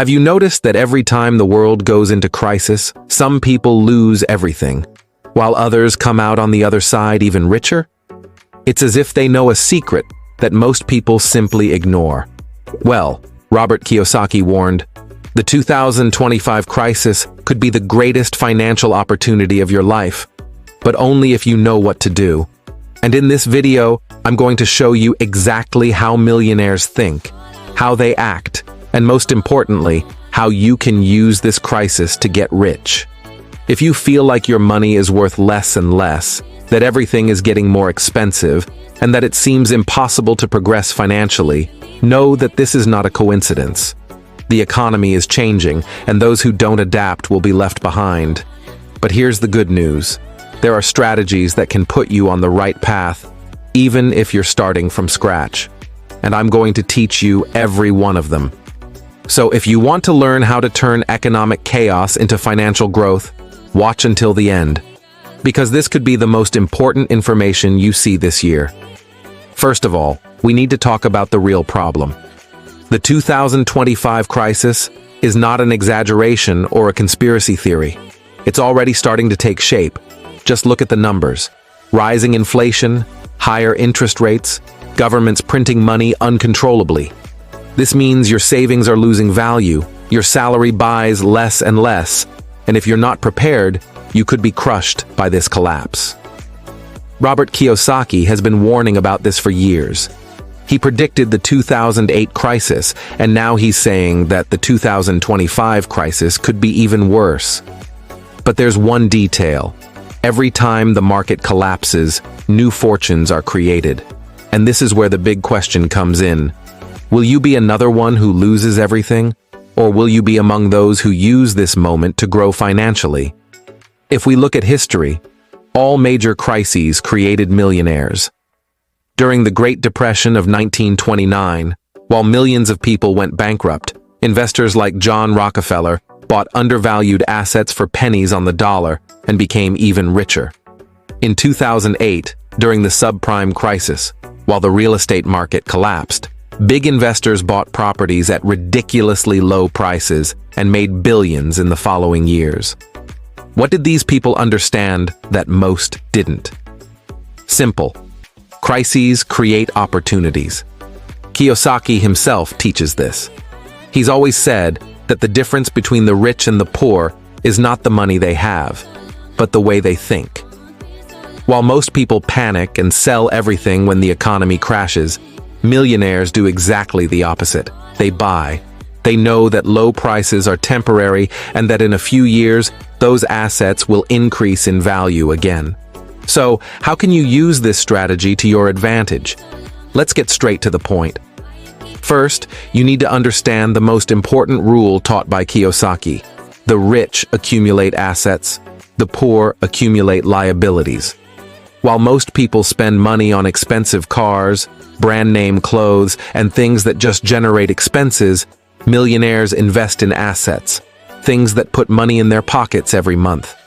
Have you noticed that every time the world goes into crisis, some people lose everything, while others come out on the other side even richer? It's as if they know a secret that most people simply ignore. Well, Robert Kiyosaki warned, the 2025 crisis could be the greatest financial opportunity of your life, but only if you know what to do. And in this video, I'm going to show you exactly how millionaires think, how they act, and most importantly, how you can use this crisis to get rich. If you feel like your money is worth less and less, that everything is getting more expensive, and that it seems impossible to progress financially, know that this is not a coincidence. The economy is changing, and those who don't adapt will be left behind. But here's the good news. There are strategies that can put you on the right path, even if you're starting from scratch. And I'm going to teach you every one of them. So if you want to learn how to turn economic chaos into financial growth, watch until the end, because this could be the most important information you see this year. First of all, we need to talk about the real problem. The 2025 crisis is not an exaggeration or a conspiracy theory. It's already starting to take shape. Just look at the numbers. Rising inflation, higher interest rates, governments printing money uncontrollably. This means your savings are losing value, your salary buys less and less, and if you're not prepared, you could be crushed by this collapse. Robert Kiyosaki has been warning about this for years. He predicted the 2008 crisis, and now he's saying that the 2025 crisis could be even worse. But there's one detail. Every time the market collapses, new fortunes are created. And this is where the big question comes in. Will you be another one who loses everything? Or will you be among those who use this moment to grow financially? If we look at history, all major crises created millionaires. During the Great Depression of 1929, while millions of people went bankrupt, investors like John Rockefeller bought undervalued assets for pennies on the dollar and became even richer. In 2008, during the subprime crisis, while the real estate market collapsed, big investors bought properties at ridiculously low prices and made billions in the following years. What did these people understand that most didn't? Simple. Crises create opportunities. Kiyosaki himself teaches this. He's always said that the difference between the rich and the poor is not the money they have, but the way they think. While most people panic and sell everything when the economy crashes, millionaires do exactly the opposite. They buy. They know that low prices are temporary and that in a few years, those assets will increase in value again. So, how can you use this strategy to your advantage? Let's get straight to the point. First, you need to understand the most important rule taught by Kiyosaki. The rich accumulate assets, the poor accumulate liabilities. While most people spend money on expensive cars, brand-name clothes, and things that just generate expenses, millionaires invest in assets, things that put money in their pockets every month.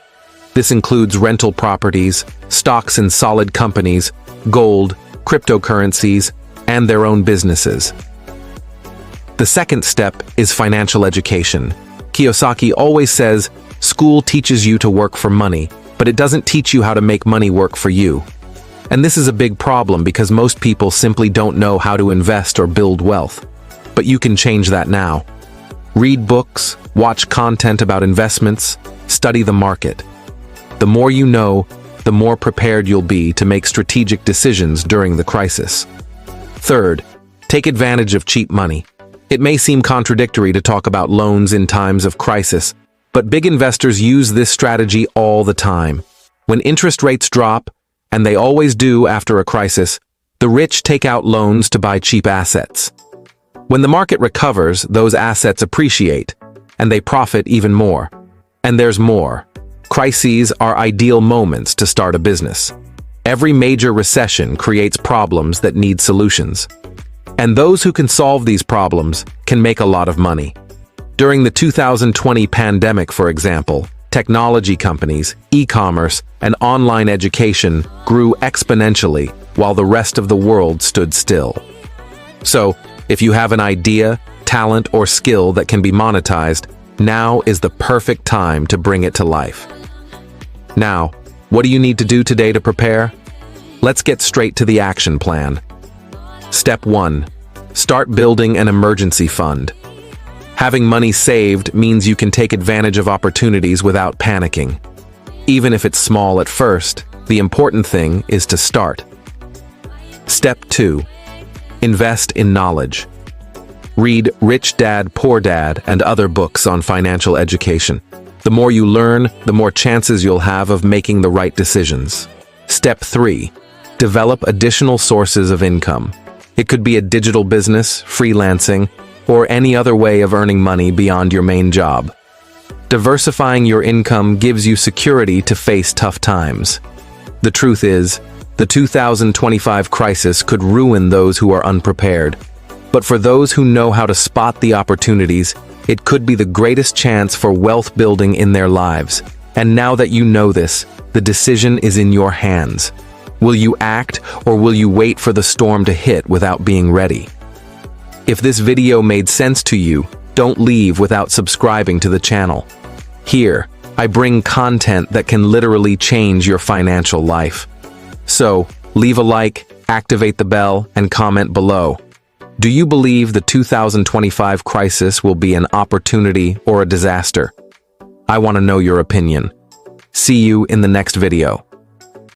This includes rental properties, stocks in solid companies, gold, cryptocurrencies, and their own businesses. The second step is financial education. Kiyosaki always says, school teaches you to work for money, but it doesn't teach you how to make money work for you. And this is a big problem because most people simply don't know how to invest or build wealth. But you can change that now. Read books, watch content about investments, study the market. The more you know, the more prepared you'll be to make strategic decisions during the crisis. Third, take advantage of cheap money. It may seem contradictory to talk about loans in times of crisis, but big investors use this strategy all the time. When interest rates drop, and they always do after a crisis, the rich take out loans to buy cheap assets. When the market recovers, those assets appreciate, and they profit even more. And there's more. Crises are ideal moments to start a business. Every major recession creates problems that need solutions. And those who can solve these problems can make a lot of money. During the 2020 pandemic, for example, technology companies, e-commerce, and online education grew exponentially while the rest of the world stood still. So, if you have an idea, talent, or skill that can be monetized, now is the perfect time to bring it to life. Now, what do you need to do today to prepare? Let's get straight to the action plan. Step 1. Start building an emergency fund. Having money saved means you can take advantage of opportunities without panicking. Even if it's small at first, the important thing is to start. Step 2. Invest in knowledge. Read Rich Dad, Poor Dad and other books on financial education. The more you learn, the more chances you'll have of making the right decisions. Step 3. Develop additional sources of income. It could be a digital business, freelancing, or any other way of earning money beyond your main job. Diversifying your income gives you security to face tough times. The truth is, the 2025 crisis could ruin those who are unprepared. But for those who know how to spot the opportunities, it could be the greatest chance for wealth building in their lives. And now that you know this, the decision is in your hands. Will you act, or will you wait for the storm to hit without being ready? If this video made sense to you, don't leave without subscribing to the channel. Here, I bring content that can literally change your financial life. So, leave a like, activate the bell, and comment below. Do you believe the 2025 crisis will be an opportunity or a disaster? I want to know your opinion. See you in the next video.